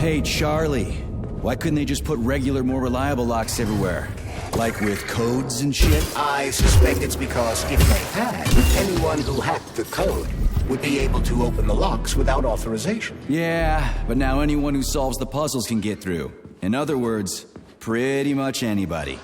Hey, Charlie. Why couldn't they just put regular, more reliable locks everywhere? Like with codes and shit? I suspect it's because if they had, anyone who hacked the code would be able to open the locks without authorization. Yeah, but now anyone who solves the puzzles can get through. In other words, pretty much anybody.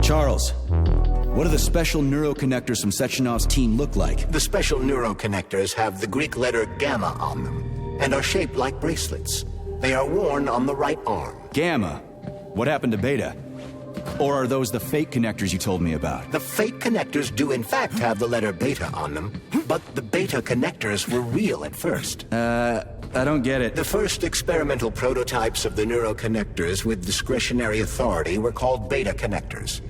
Charles, what do the special neuroconnectors from Sechenov's team look like? The special neuroconnectors have the Greek letter gamma on them and are shaped like bracelets. They are worn on the right arm. Gamma? What happened to Beta? Or are those the fake connectors you told me about? The fake connectors do in fact have the letter beta on them, but the beta connectors were real at first. I don't get it. The first experimental prototypes of the neuroconnectors with discretionary authority were called beta connectors.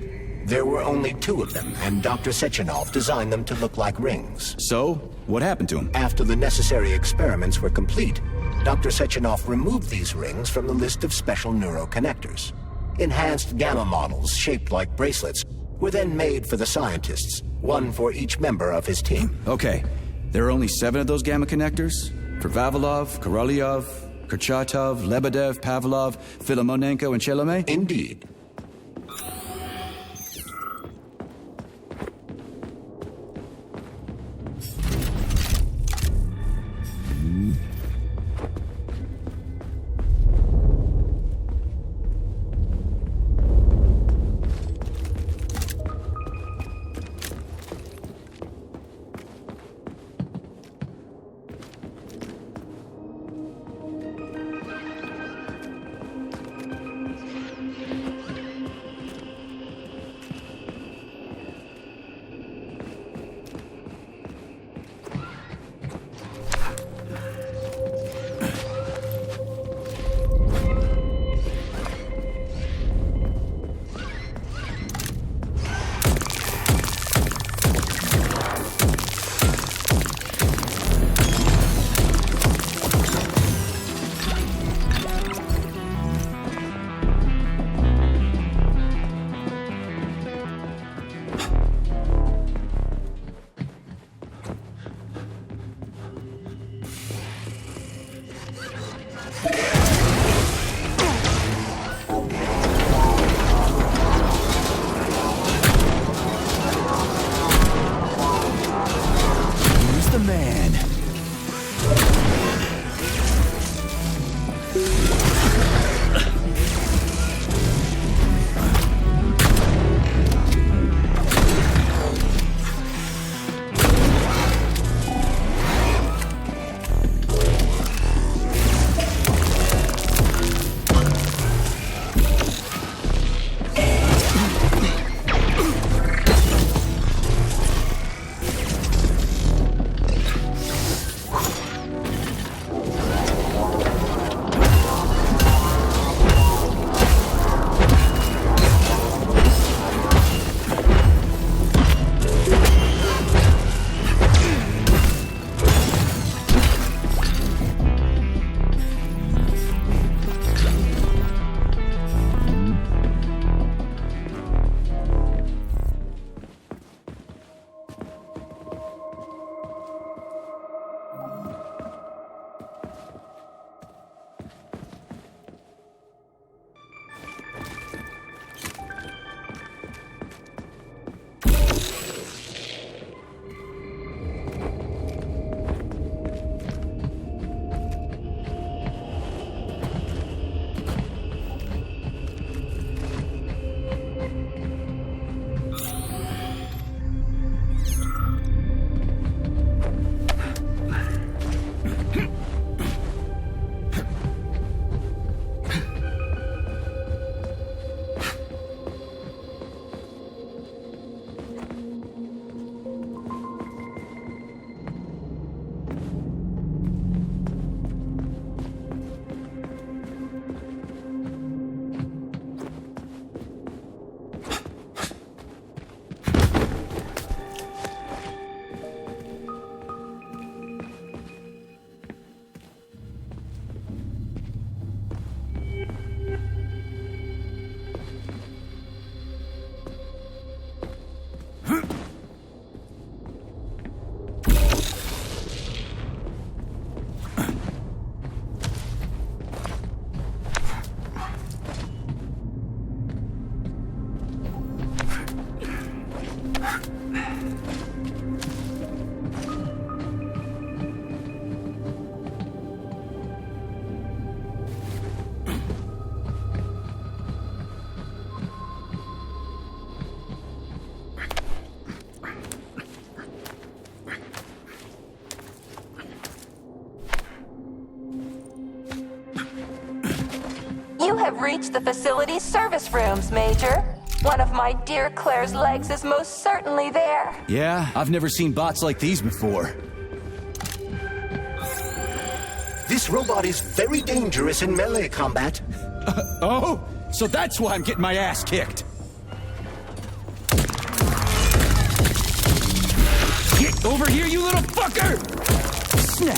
There were only 2 of them, and Dr. Sechenov designed them to look like rings. So, what happened to them? After the necessary experiments were complete, Dr. Sechenov removed these rings from the list of special neuroconnectors. Enhanced gamma models, shaped like bracelets, were then made for the scientists, one for each member of his team. Okay, there are only 7 of those gamma connectors? For Vavilov, Korolyov, Kurchatov, Lebedev, Pavlov, Filomonenko, and Chelome? Indeed. You have reached the facility's service rooms, Major. One of my dear Claire's legs is most certainly there. Yeah, I've never seen bots like these before. This robot is very dangerous in melee combat. Oh? So that's why I'm getting my ass kicked. Get over here, you little fucker! Snap!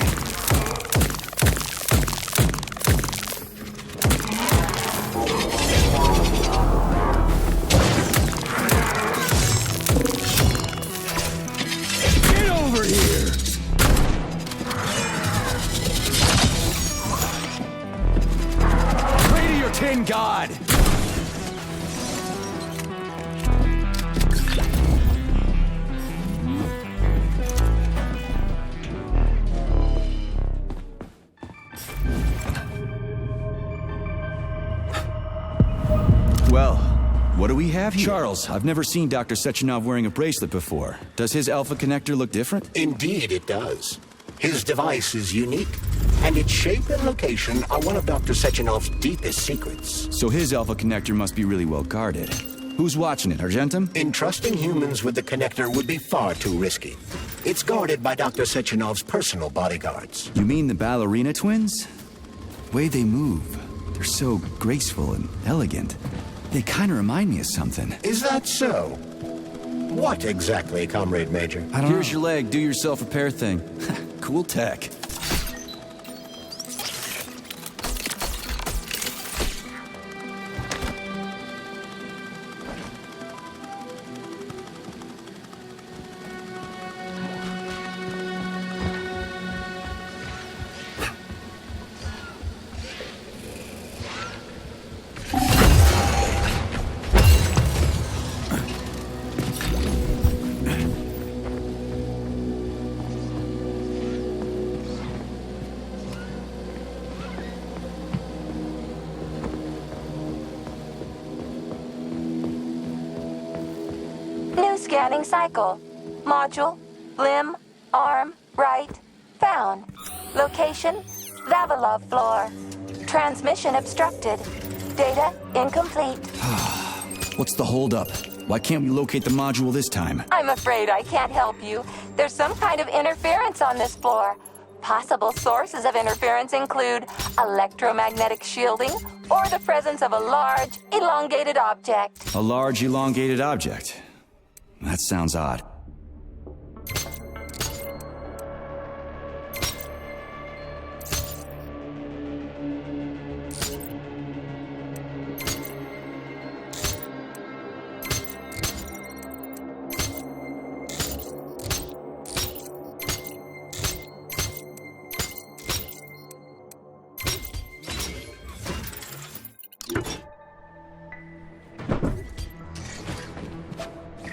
Get over here! Pray to your tin god! Well, what do we have here? Charles, I've never seen Dr. Sechenov wearing a bracelet before. Does his alpha connector look different? Indeed it does. His device is unique, and its shape and location are one of Dr. Sechenov's deepest secrets. So his alpha connector must be really well guarded. Who's watching it, Argentum? Entrusting humans with the connector would be far too risky. It's guarded by Dr. Sechenov's personal bodyguards. You mean the ballerina twins? The way they move, they're so graceful and elegant. They kind of remind me of something. Is that so? What exactly, Comrade Major? Here's your leg, do yourself repair thing. Cool tech. New scanning cycle. Module, limb, arm, right, found. Location, Vavilov floor. Transmission obstructed. Data incomplete. What's the holdup? Why can't we locate the module this time? I'm afraid I can't help you. There's some kind of interference on this floor. Possible sources of interference include electromagnetic shielding or the presence of a large, elongated object. A large, elongated object. That sounds odd.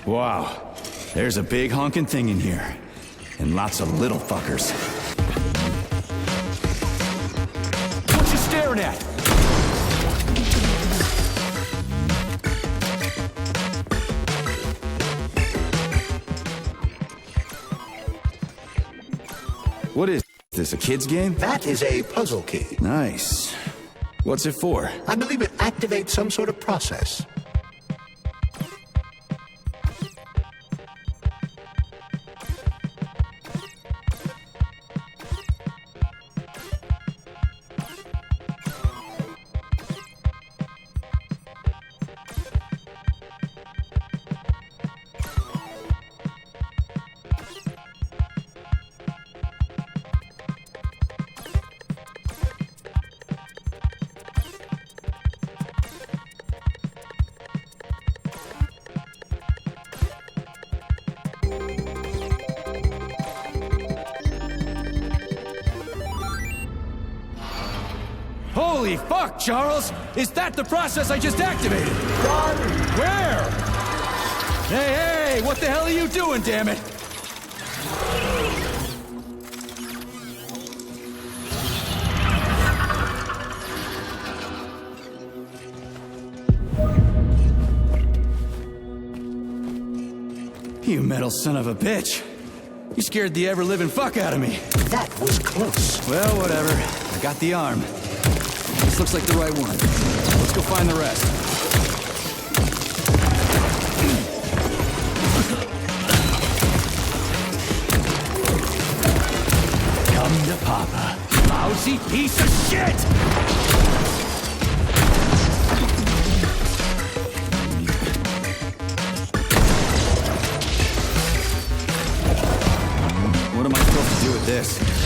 Wow, there's a big honking thing in here. And lots of little fuckers. What you staring at? What is this, a kid's game? That is a puzzle key. Nice. What's it for? I believe it activates some sort of process. Holy fuck, Charles! Is that the process I just activated? Run! Where? Hey, what the hell are you doing, damn it? You metal son of a bitch. You scared the ever-living fuck out of me. That was close. Well, whatever. I got the arm. This looks like the right one. Let's go find the rest. Come to Papa, lousy piece of shit! What am I supposed to do with this?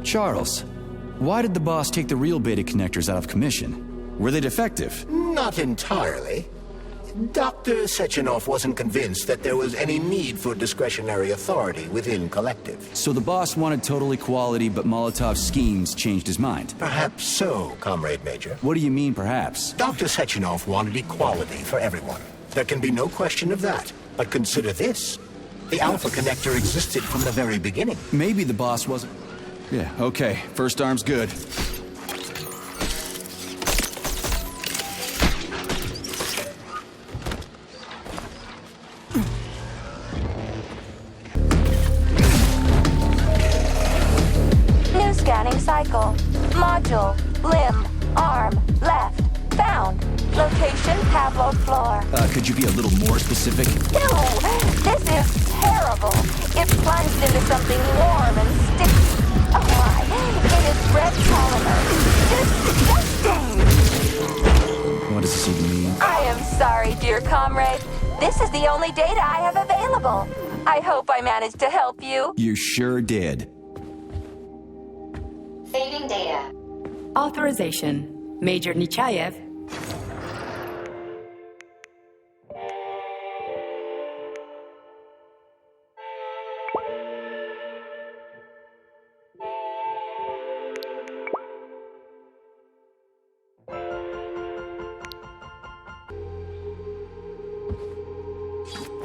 Charles, why did the boss take the real beta connectors out of commission? Were they defective? Not entirely. Dr. Sechenov wasn't convinced that there was any need for discretionary authority within Collective. So the boss wanted total equality, but Molotov's schemes changed his mind. Perhaps so, Comrade Major. What do you mean, perhaps? Dr. Sechenov wanted equality for everyone. There can be no question of that. But consider this. The Alpha Connector existed from the very beginning. Maybe the boss wasn't... Yeah, okay. First arm's good. New scanning cycle. Module. Limb. Arm. Left. Found. Location, Pavlov floor. Could you be a little more specific? No! This is terrible. It's plunged into something warm and sticky. Oh my! It is red polymer. Disgusting! What does this even mean? I am sorry, dear comrade. This is the only data I have available. I hope I managed to help you. You sure did. Saving data. Authorization. Major Nechayev.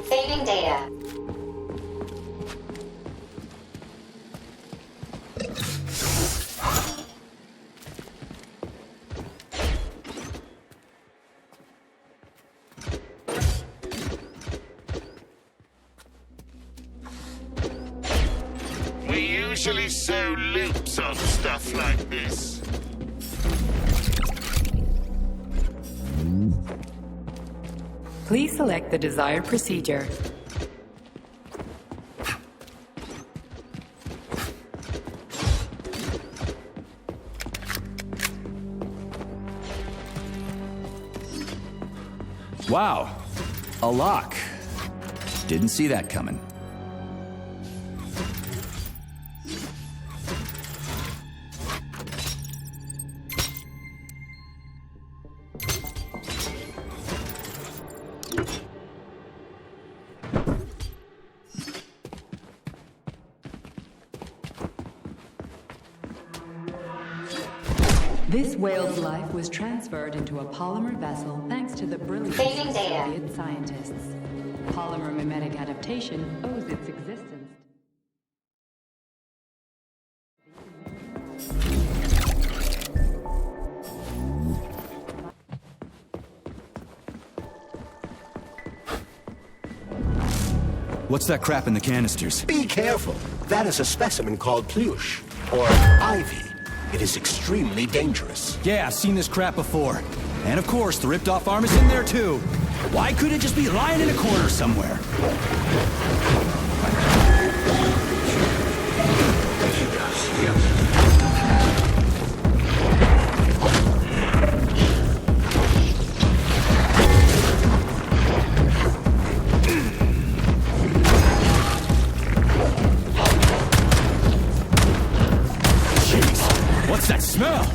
Saving data. We usually sew loops on stuff like this. Please select the desired procedure. Wow, a lock. Didn't see that coming. This whale's life was transferred into a polymer vessel thanks to the brilliance of Saving data. Soviet scientists. Polymer mimetic adaptation owes its existence. What's that crap in the canisters? Be careful. That is a specimen called Pluche, or ivy. It is extremely dangerous. Yeah, I've seen this crap before. And of course, the ripped-off arm is in there too. Why couldn't it just be lying in a corner somewhere? Jeez, what's that smell?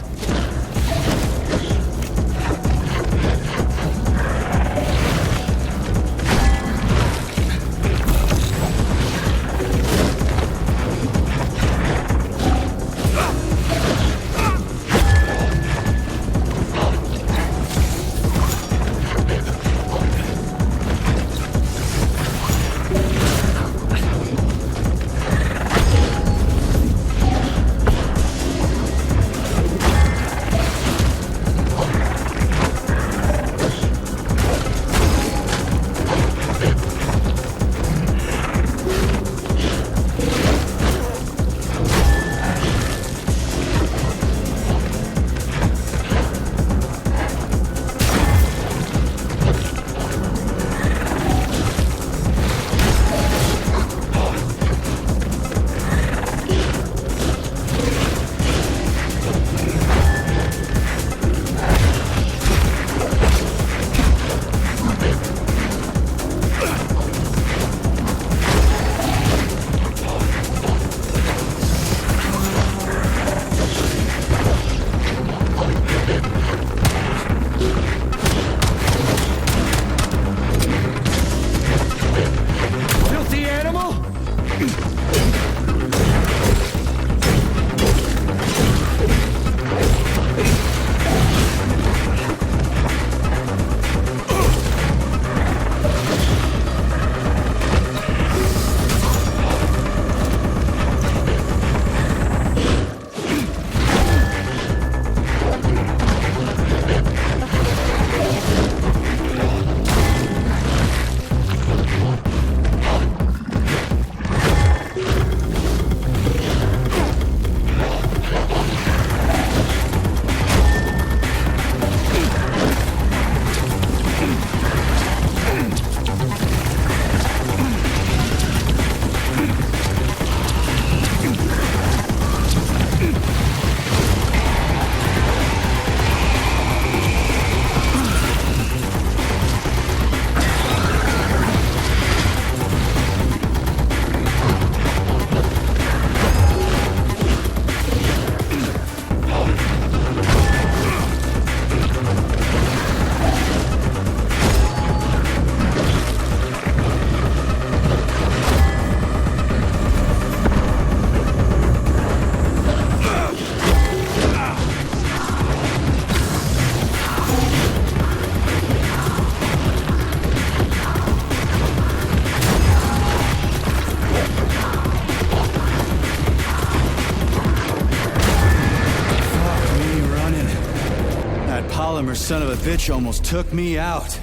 Son of a bitch almost took me out.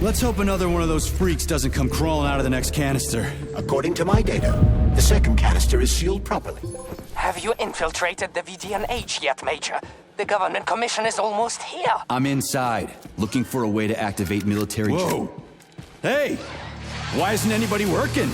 Let's hope another one of those freaks doesn't come crawling out of the next canister. According to my data, the second canister is sealed properly. Have you infiltrated the VDNH yet, Major? The government commission is almost here. I'm inside, looking for a way to activate military... Whoa! Hey! Why isn't anybody working?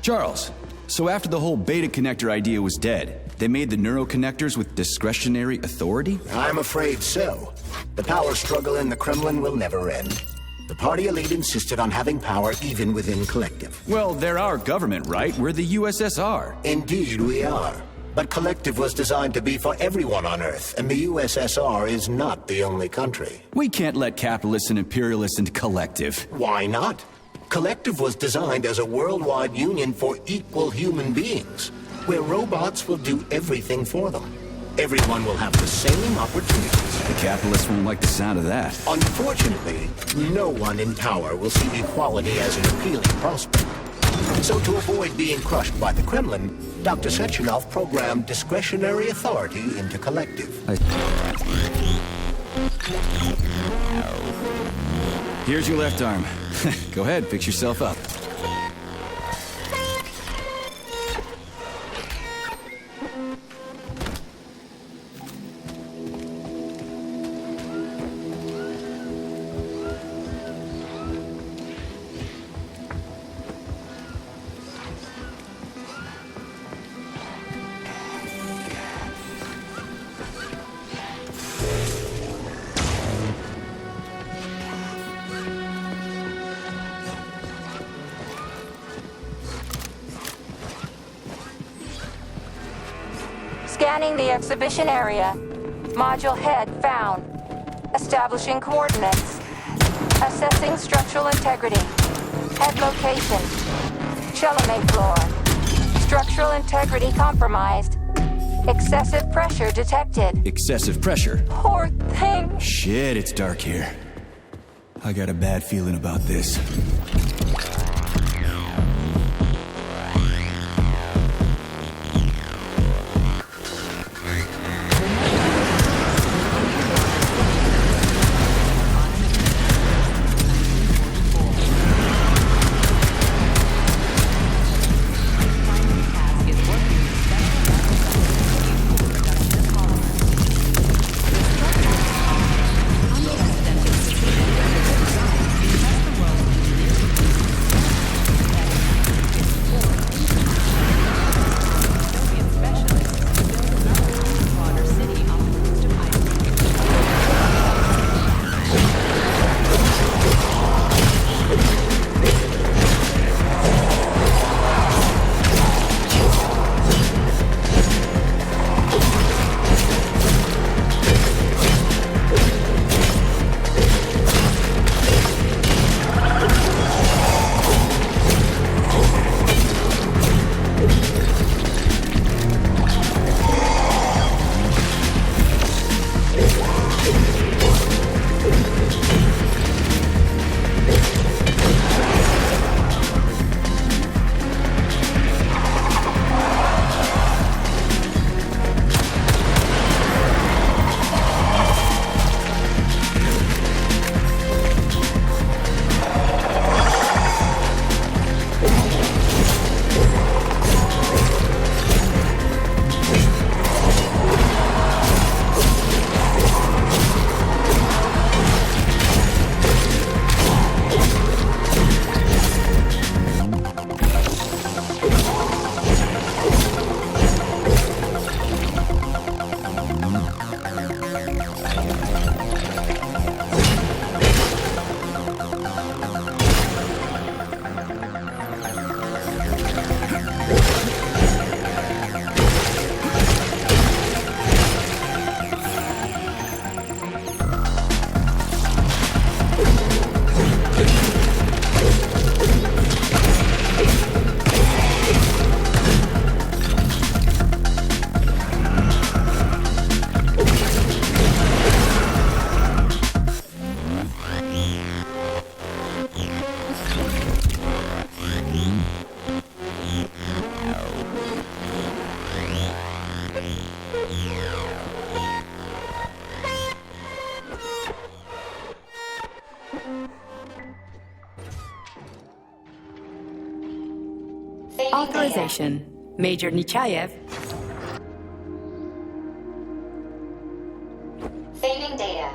Charles, so after the whole beta connector idea was dead, they made the neuroconnectors with discretionary authority? I'm afraid so. The power struggle in the Kremlin will never end. The party elite insisted on having power even within Collective. Well, they're our government, right? We're the USSR. Indeed, we are. But Collective was designed to be for everyone on Earth, and the USSR is not the only country. We can't let capitalists and imperialists into Collective. Why not? Collective was designed as a worldwide union for equal human beings, where robots will do everything for them. Everyone will have the same opportunities. The capitalists won't like the sound of that. Unfortunately, no one in power will see equality as an appealing prospect. So to avoid being crushed by the Kremlin, Dr. Sechenov programmed discretionary authority into Collective. Here's your left arm. Go ahead, fix yourself up. Scanning the exhibition area. Module head found. Establishing coordinates. Assessing structural integrity. Head location. Chelomate floor. Structural integrity compromised. Excessive pressure detected. Excessive pressure? Poor thing. Shit, it's dark here. I got a bad feeling about this. Authorization. Major Nechayev. Saving data.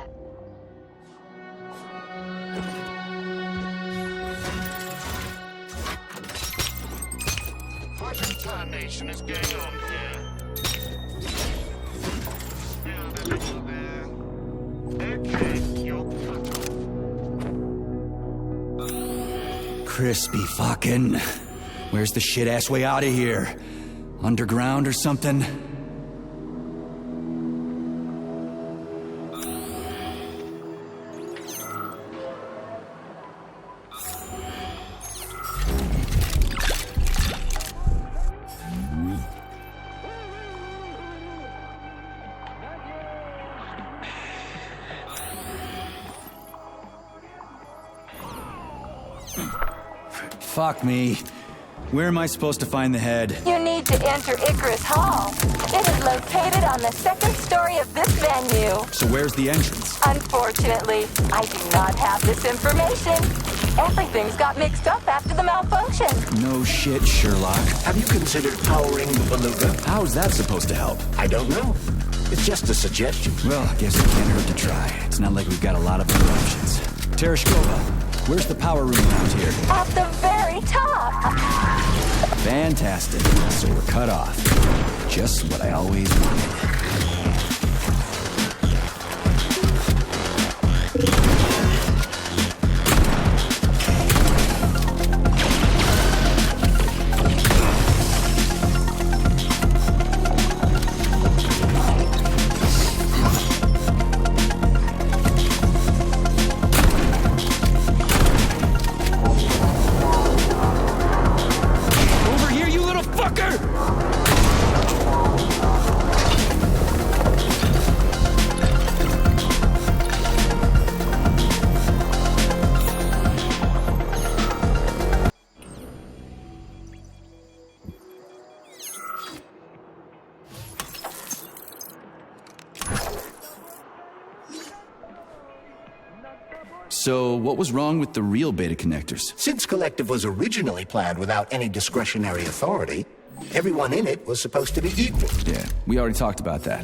What incarnation is going on here? Spilled a little there. Okay, you're cut off. Crispy fucking. Where's the shit-ass way out of here? Underground or something? Fuck me. Where am I supposed to find the head? You need to enter Icarus Hall. It is located on the second story of this venue. So where's the entrance? Unfortunately, I do not have this information. Everything's got mixed up after the malfunction. No shit, Sherlock. Have you considered powering the beluga? How's that supposed to help? I don't know. It's just a suggestion. Well, I guess it can't hurt to try. It's not like we've got a lot of other options. Tereshkova, where's the power room around here? At the very top. Fantastic. So we're cut off. Just what I always wanted. So, what was wrong with the real beta connectors? Since Collective was originally planned without any discretionary authority, everyone in it was supposed to be equal. Yeah, we already talked about that.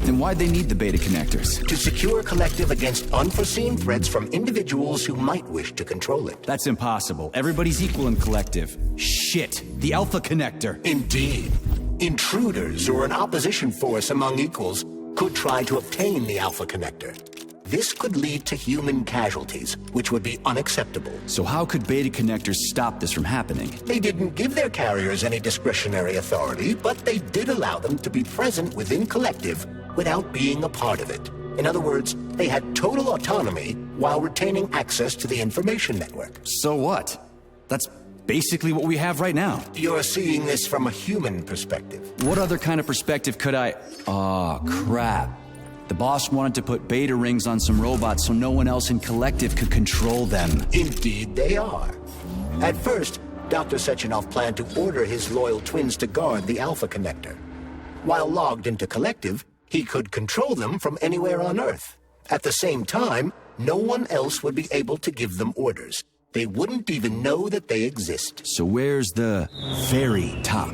Then why'd they need the beta connectors? To secure Collective against unforeseen threats from individuals who might wish to control it. That's impossible. Everybody's equal in Collective. Shit! The Alpha Connector! Indeed. Intruders or an opposition force among equals could try to obtain the Alpha Connector. This could lead to human casualties, which would be unacceptable. So how could beta connectors stop this from happening? They didn't give their carriers any discretionary authority, but they did allow them to be present within Collective without being a part of it. In other words, they had total autonomy while retaining access to the information network. So what? That's basically what we have right now. You're seeing this from a human perspective. What other kind of perspective could I... Aw, crap. The boss wanted to put beta rings on some robots so no one else in Collective could control them. Indeed they are. At first, Dr. Sechenov planned to order his loyal twins to guard the Alpha Connector. While logged into Collective, he could control them from anywhere on Earth. At the same time, no one else would be able to give them orders. They wouldn't even know that they exist. So where's the very top?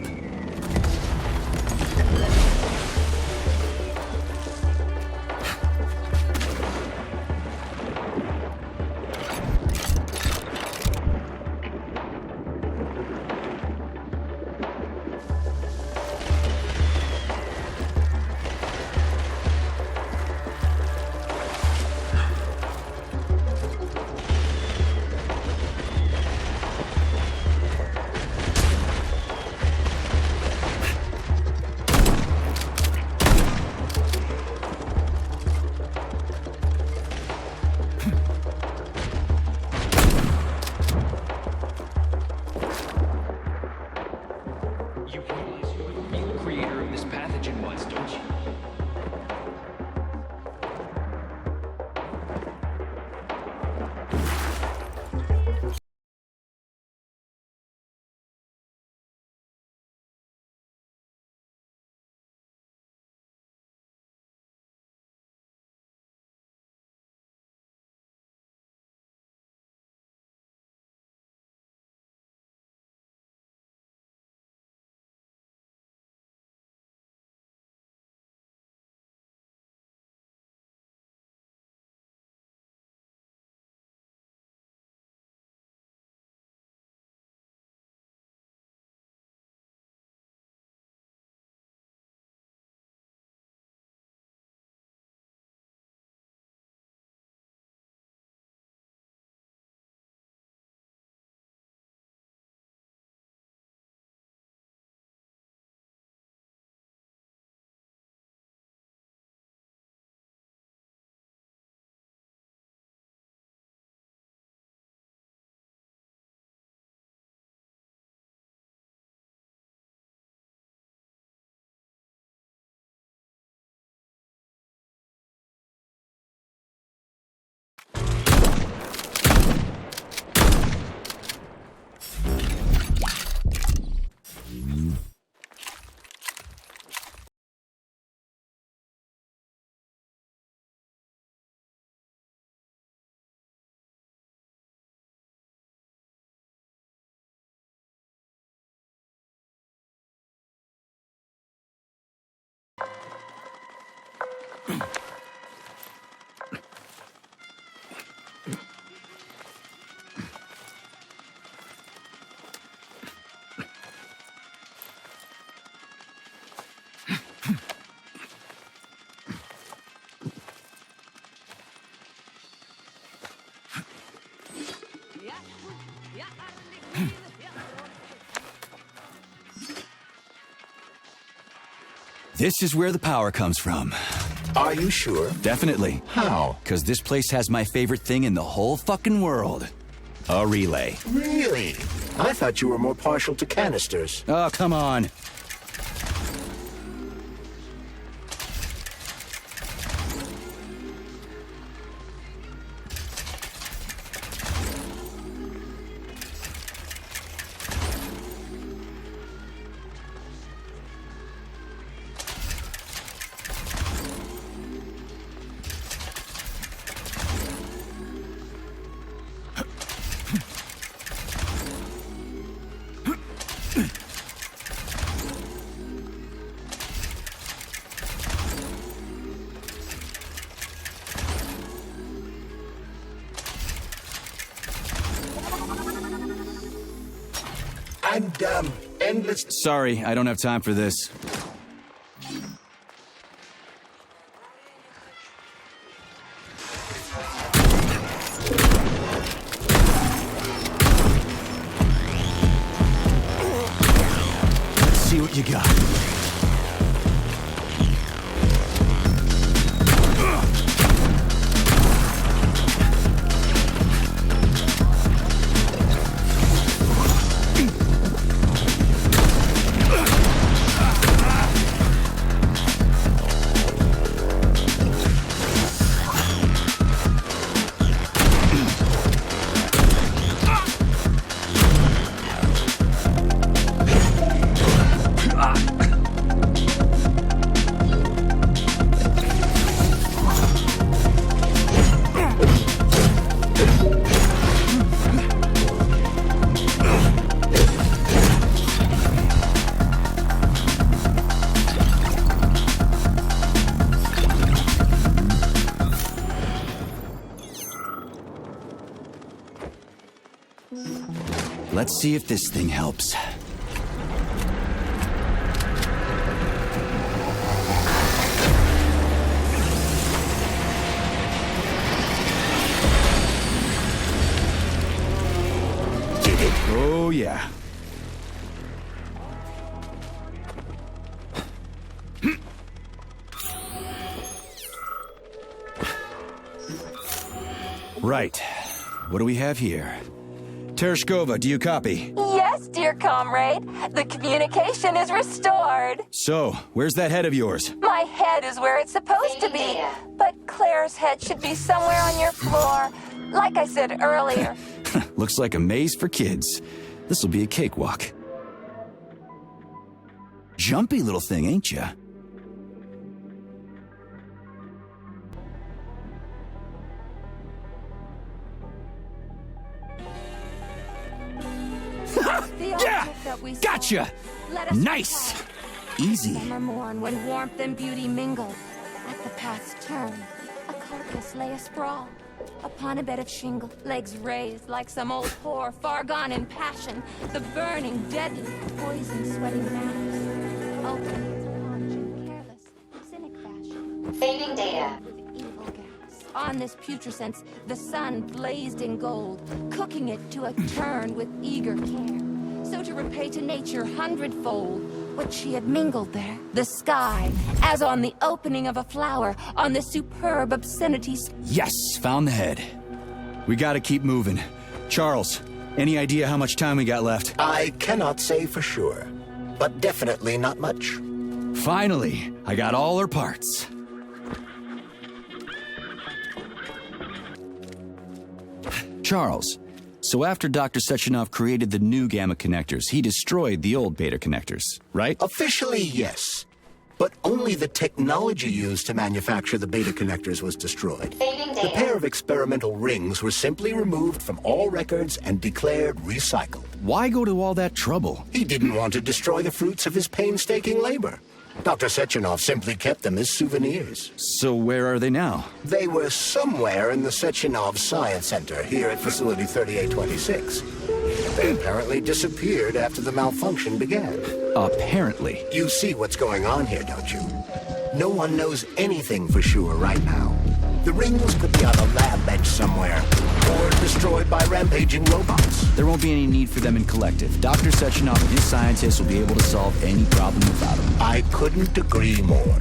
This is where the power comes from. Are you sure? Definitely. How? Because this place has my favorite thing in the whole fucking world. A relay. Really? I thought you were more partial to canisters. Oh, come on. And, endless... Sorry, I don't have time for this. Let's see what you got. Let's see if this thing helps. Did it? Oh, yeah. Right. What do we have here? Tereshkova, do you copy? Yes, dear comrade. The communication is restored. So, where's that head of yours? My head is where it's supposed to be, but Claire's head should be somewhere on your floor, like I said earlier. Looks like a maze for kids. This'll be a cakewalk. Jumpy little thing, ain't ya? Yeah! Gotcha! Nice! Easy. Summer morn when warmth and beauty mingle. At the path's turn, a carcass lay asprawl. Upon a bed of shingle, legs raised like some old whore far gone in passion. The burning, deadly, poison sweating mouths. Open its paunch in careless, cynic fashion. Saving data. With evil gas. On this putrescence, the sun blazed in gold, cooking it to a turn with eager care. So to repay to nature hundredfold what she had mingled there. The sky, as on the opening of a flower, on the superb obscenities. Yes, found the head. We gotta keep moving. Charles, any idea how much time we got left? I cannot say for sure, but definitely not much. Finally, I got all her parts. Charles, so after Dr. Sechenov created the new gamma connectors, he destroyed the old beta connectors, right? Officially, yes. But only the technology used to manufacture the beta connectors was destroyed. Saving The data. pair of experimental rings were simply removed from all records and declared recycled. Why go to all that trouble? He didn't want to destroy the fruits of his painstaking labor. Dr. Sechenov simply kept them as souvenirs. So where are they now? They were somewhere in the Sechenov Science Center here at Facility 3826. They apparently disappeared after the malfunction began. Apparently. You see what's going on here, don't you? No one knows anything for sure right now. The rings could be on a lab bench somewhere, or destroyed by rampaging robots. There won't be any need for them in collective. Dr. Sechenov and his scientists will be able to solve any problem without them. I couldn't agree more.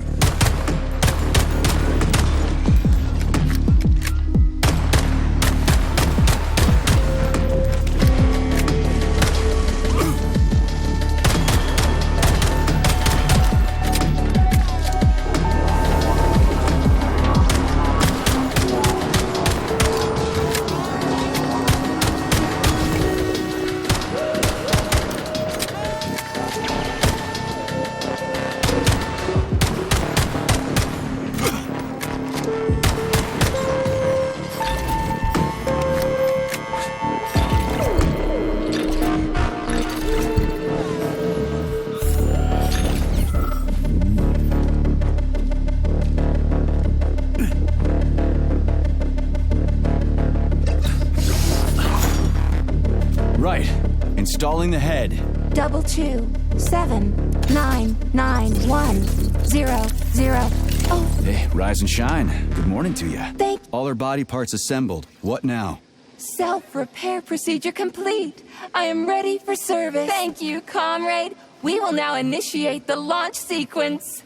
Installing the head. 227991000. Oh, Hey, rise and shine. Good morning to you. thank. All her body parts assembled. What now? Self-repair procedure complete. I am ready for service. Thank you, comrade. We will now initiate the launch sequence.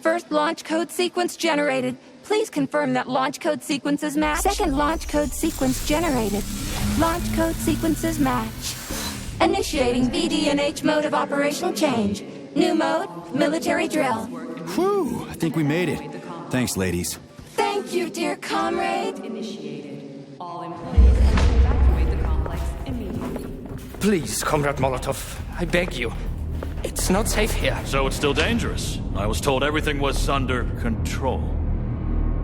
First launch code sequence generated. Please confirm that launch code sequences match. Second launch code sequence generated. Launch code sequences match. Initiating BD&H mode of operation change. New mode, military drill. Whew, I think we made it. Thanks, ladies. Thank you, dear comrade. Initiated. All employees evacuate the complex immediately. Please, Comrade Molotov, I beg you. It's not safe here. So it's still dangerous. I was told everything was under control.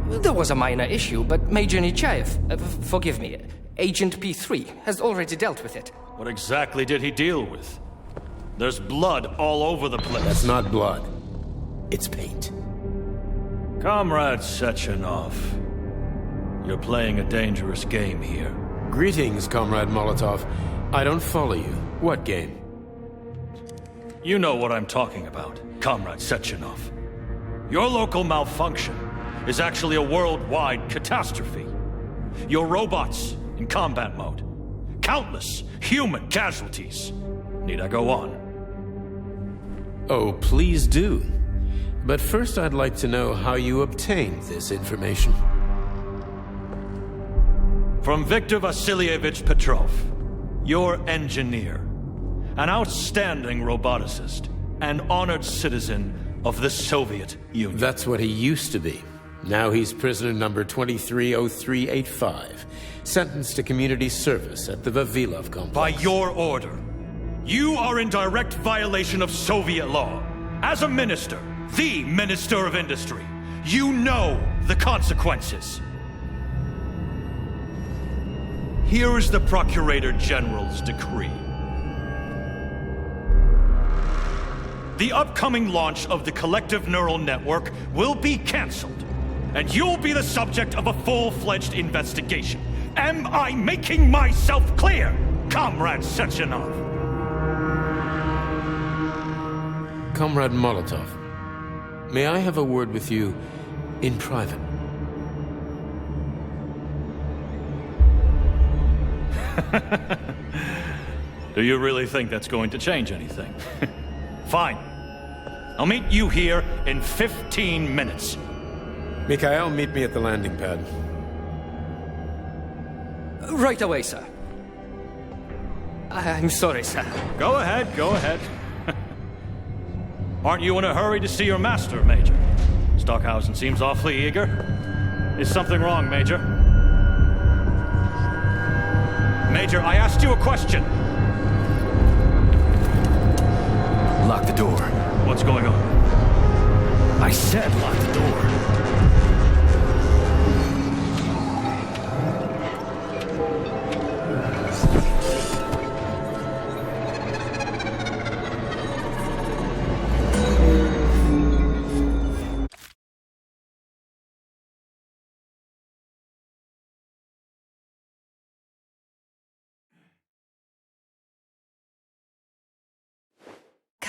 There was a minor issue, but Major Nechayev, forgive me, Agent P3 has already dealt with it. What exactly did he deal with? There's blood all over the place. That's not blood. It's paint. Comrade Sechenov, you're playing a dangerous game here. Greetings, Comrade Molotov. I don't follow you. What game? You know what I'm talking about, Comrade Sechenov. Your local malfunction is actually a worldwide catastrophe. Your robots in combat mode. Countless human casualties. Need I go on? Oh, please do. But first I'd like to know how you obtained this information. From Viktor Vasilyevich Petrov, your engineer, an outstanding roboticist, an honored citizen of the Soviet Union. That's what he used to be. Now he's prisoner number 230385, sentenced to community service at the Vavilov complex. By your order, you are in direct violation of Soviet law. As a minister, the Minister of Industry, you know the consequences. Here is the Procurator General's decree. The upcoming launch of the collective neural network will be canceled, and you'll be the subject of a full-fledged investigation. Am I making myself clear, Comrade Sechenov? Comrade Molotov, may I have a word with you in private? Do you really think that's going to change anything? Fine. I'll meet you here in 15 minutes. Mikhail, meet me at the landing pad. Right away, sir. I'm sorry, sir. Go ahead, go ahead. Aren't you in a hurry to see your master, Major? Stockhausen seems awfully eager. Is something wrong, Major? Major, I asked you a question. Lock the door. What's going on? I said lock the door.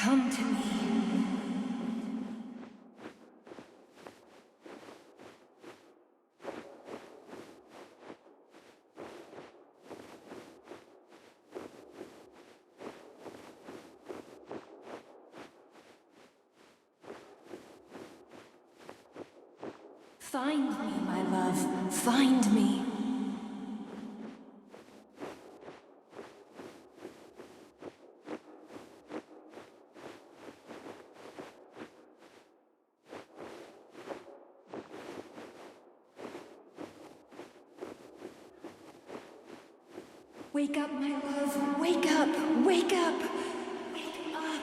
Come to me. Find me, my love. Find me. Wake up, my love. Wake up. Wake up. Wake up.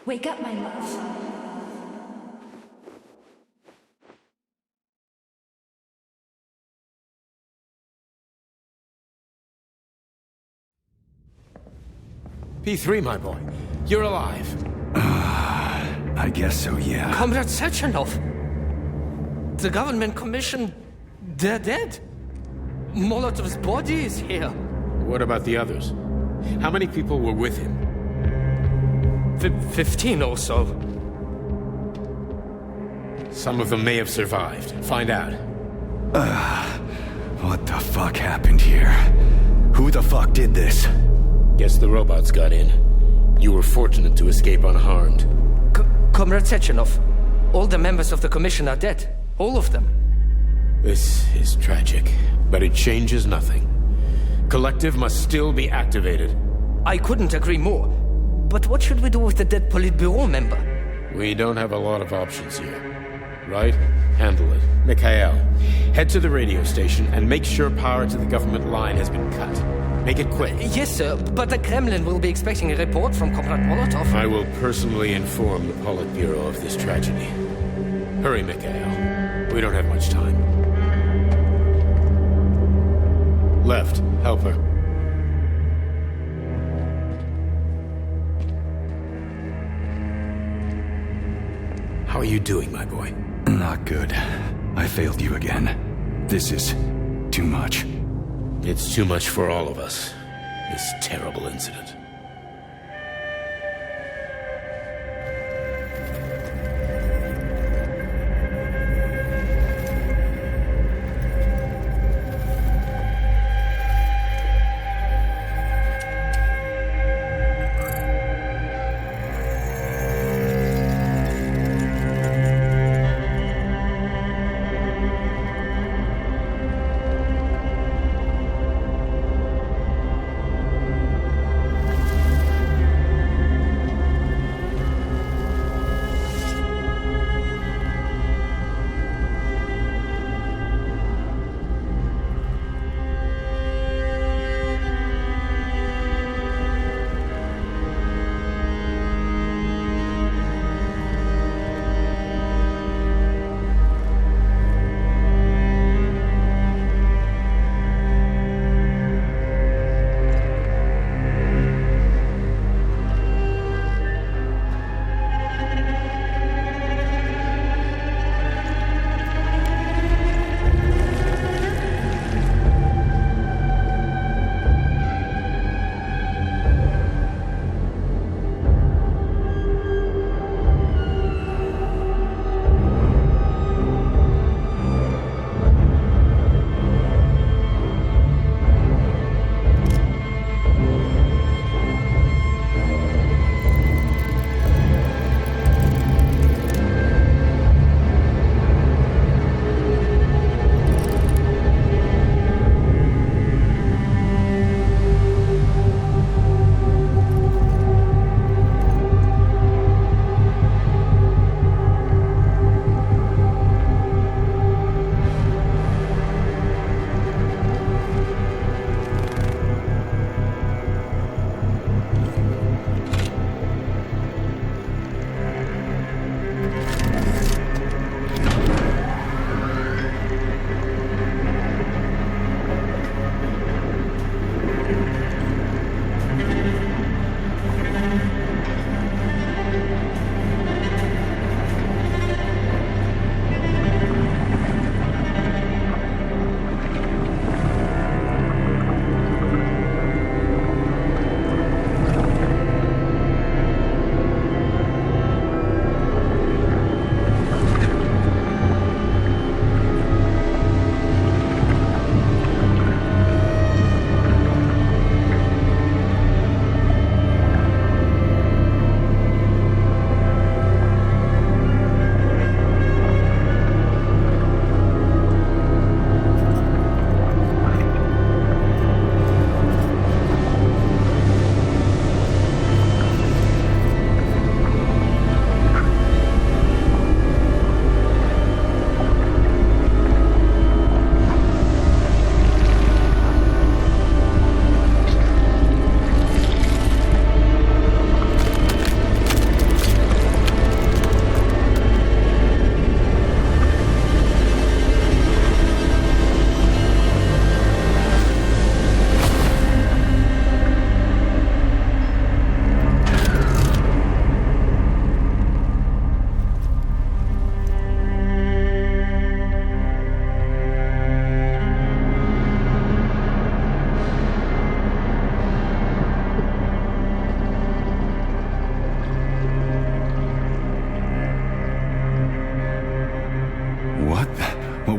Wake up, my love. P3, my boy. You're alive. I guess so, yeah. Comrade Sechenov! The government commission, they're dead. Molotov's body is here. What about the others? How many people were with him? 15 or so. Some of them may have survived. Find out. What the fuck happened here? Who the fuck did this? Guess the robots got in. You were fortunate to escape unharmed. Comrade Sechenov, all the members of the commission are dead. All of them. This is tragic, but it changes nothing. Collective must still be activated. I couldn't agree more. But what should we do with the dead Politburo member? We don't have a lot of options here. Right? Handle it. Mikhail, head to the radio station and make sure power to the government line has been cut. Make it quick. Yes, sir, but the Kremlin will be expecting a report from Comrade Molotov. I will personally inform the Politburo of this tragedy. Hurry, Mikhail. We don't have much time. Left. Help her. How are you doing, my boy? Not good. I failed you again. This is too much. It's too much for all of us. This terrible incident.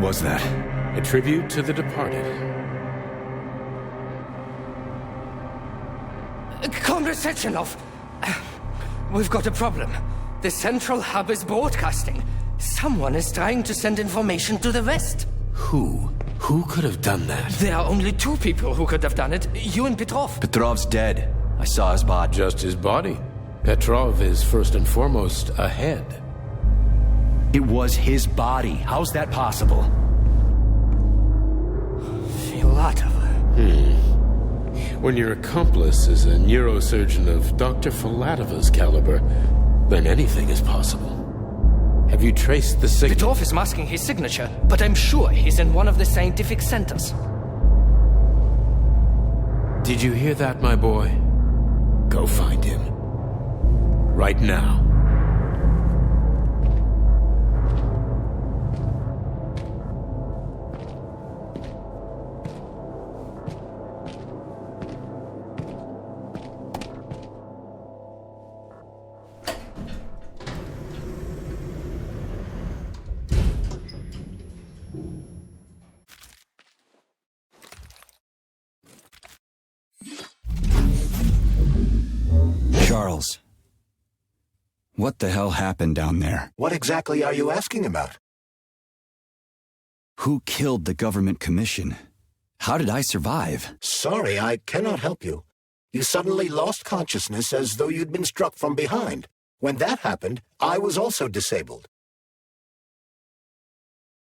was that? A tribute to the departed. Comrade Sechenov, we've got a problem. The central hub is broadcasting. Someone is trying to send information to the West. Who? Who could have done that? There are only two people who could have done it, you and Petrov. Petrov's dead. I saw his body. Just his body. Petrov is first and foremost a head. It was his body. How's that possible? Filatov. When your accomplice is a neurosurgeon of Dr. Filatova's caliber, then anything is possible. Have you traced the signal? Petrov is masking his signature, but I'm sure he's in one of the scientific centers. Did you hear that, my boy? Go find him. Right now. Charles, what the hell happened down there? What exactly are you asking about? Who killed the government commission? How did I survive? Sorry, I cannot help you. You suddenly lost consciousness as though you'd been struck from behind. When that happened, I was also disabled.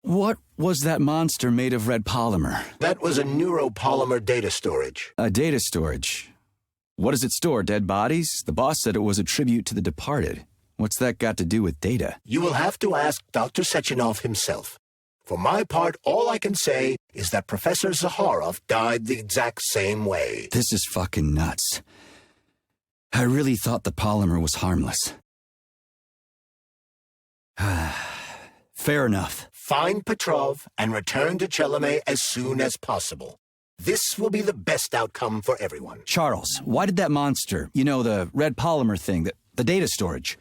What was that monster made of red polymer? That was a neuropolymer data storage. A data storage. What does it store, dead bodies? The boss said it was a tribute to the departed. What's that got to do with data? You will have to ask Dr. Sechenov himself. For my part, all I can say is that Professor Zaharov died the exact same way. This is fucking nuts. I really thought the polymer was harmless. Fair enough. Find Petrov and return to Chelome as soon as possible. This will be the best outcome for everyone. Charles, why did that monster, you know, the red polymer thing, the data storage,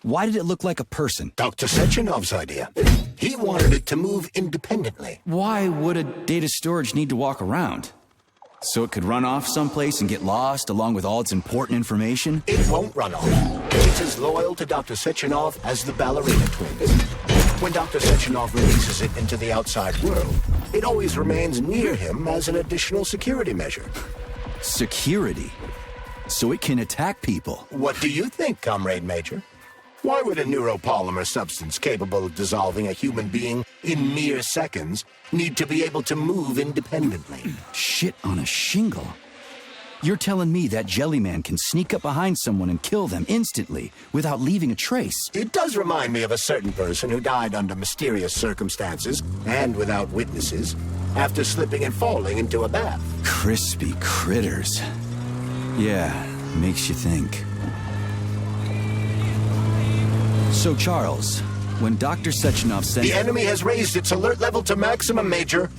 why did it look like a person? Dr. Sechenov's idea. He wanted it to move independently. Why would a data storage need to walk around? So it could run off someplace and get lost along with all its important information? It won't run off. It's as loyal to Dr. Sechenov as the ballerina twins. When Dr. Sechenov releases it into the outside world, it always remains near him as an additional security measure. Security? So it can attack people? What do you think, Comrade Major? Why would a neuropolymer substance capable of dissolving a human being in mere seconds need to be able to move independently? Shit on a shingle. You're telling me that Jellyman can sneak up behind someone and kill them instantly without leaving a trace? It does remind me of a certain person who died under mysterious circumstances and without witnesses after slipping and falling into a bath. Crispy critters. Yeah, makes you think. So, Charles, when Dr. Sechenov sent... The enemy has raised its alert level to maximum, Major.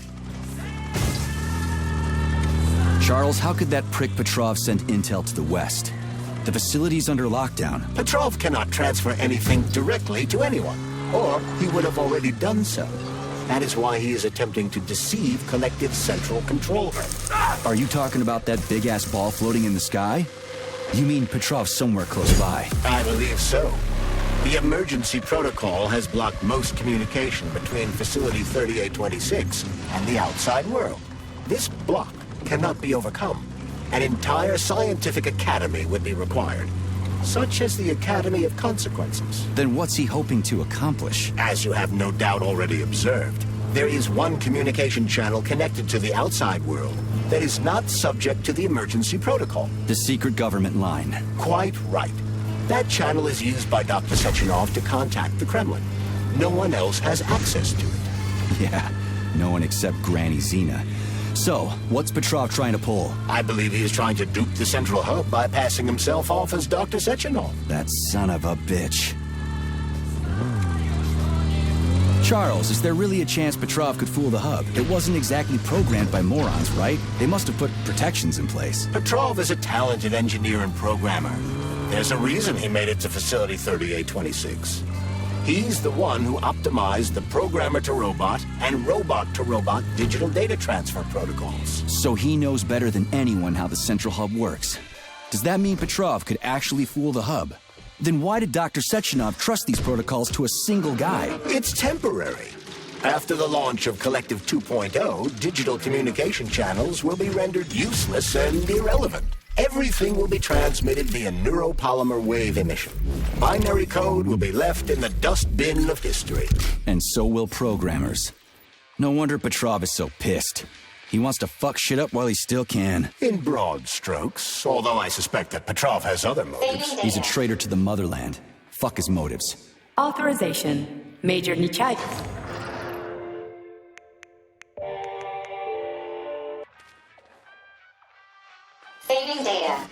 Charles, how could that prick Petrov send intel to the West? The facility's under lockdown. Petrov cannot transfer anything directly to anyone, or he would have already done so. That is why he is attempting to deceive Collective Central Control. Are you talking about that big-ass ball floating in the sky? You mean Petrov's somewhere close by? I believe so. The emergency protocol has blocked most communication between Facility 3826 and the outside world. This block cannot be overcome. An entire scientific academy would be required, such as the Academy of Consequences. Then what's he hoping to accomplish? As you have no doubt already observed, there is one communication channel connected to the outside world that is not subject to the emergency protocol. The secret government line. Quite right. That channel is used by Dr. Sechenov to contact the Kremlin. No one else has access to it. Yeah, no one except Granny Zena. So, what's Petrov trying to pull? I believe he is trying to dupe the central hub by passing himself off as Dr. Sechenov. That son of a bitch. Charles, is there really a chance Petrov could fool the hub? It wasn't exactly programmed by morons, right? They must have put protections in place. Petrov is a talented engineer and programmer. There's a reason he made it to Facility 3826. He's the one who optimized the programmer-to-robot and robot-to-robot digital data transfer protocols. So he knows better than anyone how the central hub works. Does that mean Petrov could actually fool the hub? Then why did Dr. Sechenov trust these protocols to a single guy? It's temporary. After the launch of Collective 2.0, digital communication channels will be rendered useless and irrelevant. Everything will be transmitted via neuropolymer wave emission. Binary code will be left in the dustbin of history. And so will programmers. No wonder Petrov is so pissed. He wants to fuck shit up while he still can. In broad strokes, although I suspect that Petrov has other motives. He's a traitor to the motherland. Fuck his motives. Authorization. Major Nichai. Saving data.